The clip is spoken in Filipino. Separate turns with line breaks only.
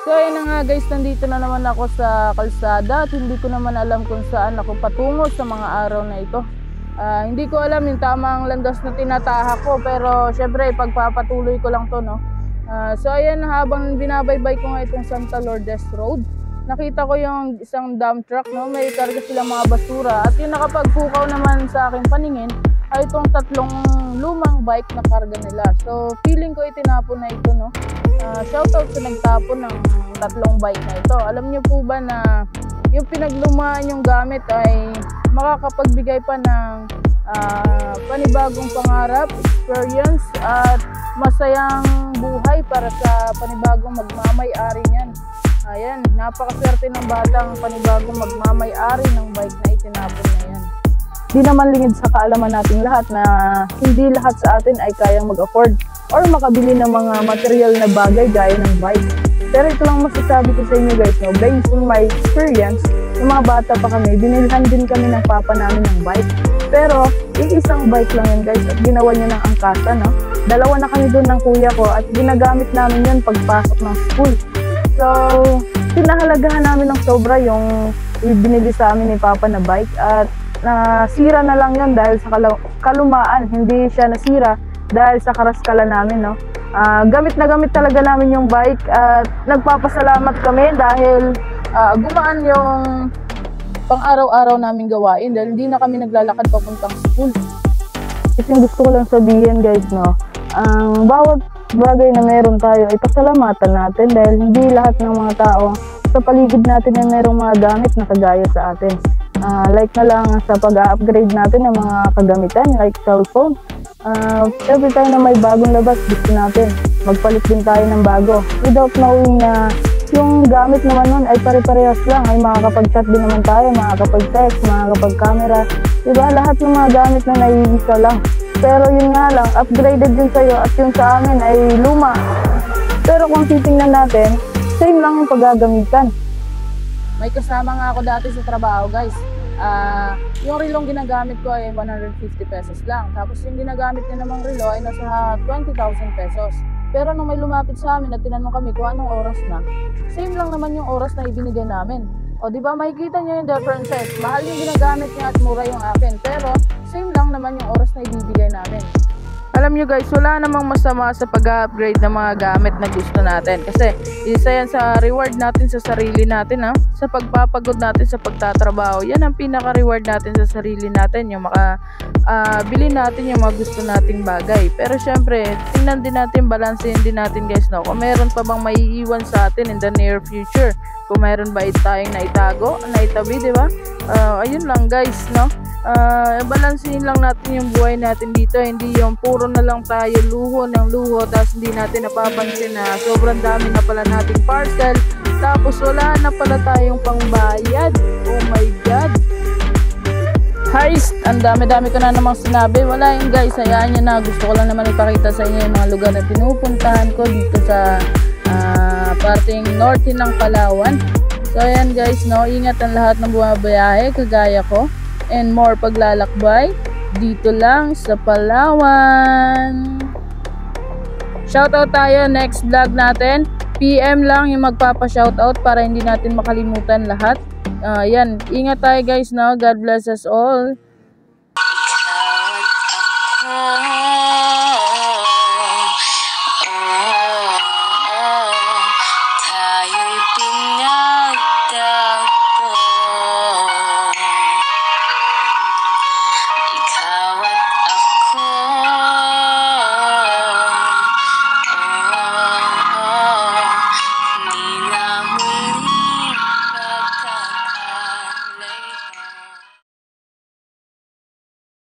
So ayun na nga guys, nandito na naman ako sa kalsada at hindi ko naman alam kung saan ako patungo sa mga araw na ito. Hindi ko alam yung tamang landas na tinatahak ko, pero syempre pagpapatuloy ko lang to, no. So ayan, habang binabaybay ko nga itong Santa Lourdes Road, nakita ko yung isang dump truck, no. May karga silang mga basura at yung nakapagpukaw naman sa aking paningin ay itong tatlong lumang bike na karga nila. So feeling ko itinapon na ito, no. Shoutout sa nagtapon ng tatlong bike na ito. Alam niyo po ba na yung pinaglumaan yung gamit ay makakapagbigay pa ng panibagong pangarap, experience at masayang buhay para sa panibagong magmamay-ari niyan. Ayan, napakaswerte ng batang panibagong magmamay-ari ng bike na itinapon na yan. Di naman lingid sa kaalaman nating lahat na hindi lahat sa atin ay kayang mag-afford or makabili ng mga material na bagay gaya ng bike. Pero ito lang masasabi ko sa inyo guys, no, based on my experience, yung mga bata pa kami, binilhan din kami ng papa namin ng bike. Pero isang bike lang yun guys at ginawa niya ng angkasa, no. Dalawa na kami doon ng kuya ko at ginagamit namin yun pagpasok ng school. So pinahalagahan namin ng sobra yung binili sa amin ni papa na bike at nasira na lang yun dahil sa kalumaan. Hindi siya nasira dahil sa karaskala namin, no. Gamit na gamit talaga namin yung bike at nagpapasalamat kami dahil gumaan yung pang araw-araw naming gawain dahil hindi na kami naglalakad papuntang school. Kasi gusto ko lang sabihin guys, no, ang bawat bagay na meron tayo ay pasalamatan natin dahil hindi lahat ng mga tao sa paligid natin ay merong mga gamit na kagaya sa atin. Like na lang sa pag-upgrade natin ng mga kagamitan like cellphone. Every time na may bagong labas, gusto natin magpalit din tayo ng bago without knowing na yung gamit naman nun ay pare-parehas lang, ay makakapag-chat din naman tayo, makakapag-text, makakapag-camera, diba? Lahat ng mga gamit na naiisa lang. Pero yun nga lang, upgraded din sa'yo at yung sa amin ay luma. Pero kung titingnan natin, same lang yung paggagamitan. May kasama nga ako dati sa trabaho guys. Yung relong ginagamit ko ay 150 pesos lang. Tapos yung ginagamit niya namang relo ay nasa 20,000 pesos. Pero nung may lumapit sa amin at tinanong kami kung anong oras na, same lang naman yung oras na ibinigay namin. O di ba, makikita niyo yung differences. Mahal yung ginagamit niya at mura yung akin. Pero same lang naman yung oras na ibibigay namin. Alam nyo guys, wala namang masama sa pag-upgrade ng mga gamit na gusto natin. Kasi isa yan sa reward natin sa sarili natin, ha? Sa pagpapagod natin sa pagtatrabaho. Yan ang pinaka-reward natin sa sarili natin. Yung bili natin yung mga gusto nating bagay. Pero syempre, tingnan din natin, balansehin din natin guys, no? Kung meron pa bang maiiwan sa atin in the near future. Kung meron ba tayong naitago, naitabi, di ba? Ayun lang guys, no? Balansehin lang natin yung buhay natin dito. Hindi yung puro na lang tayo luho ng luho tapos hindi natin napapansin na sobrang dami na pala nating parcel tapos wala na pala tayong pangbayad. Oh my god guys, ang dami-dami ko na namang sinabi. Wala yun guys, hayaan nyo na. Gusto ko lang naman ipakita sa inyo yung mga lugar na pinupuntahan ko dito sa parting norte ng Palawan. So ayan guys, no, ingat ang lahat ng bumabiyahe kagaya ko. And more paglalakbay dito lang sa Palawan. Shoutout tayo next vlog natin. PM lang yung magpapa-shoutout para hindi natin makalimutan lahat. Yan, ingat tayo guys, no? God bless us all.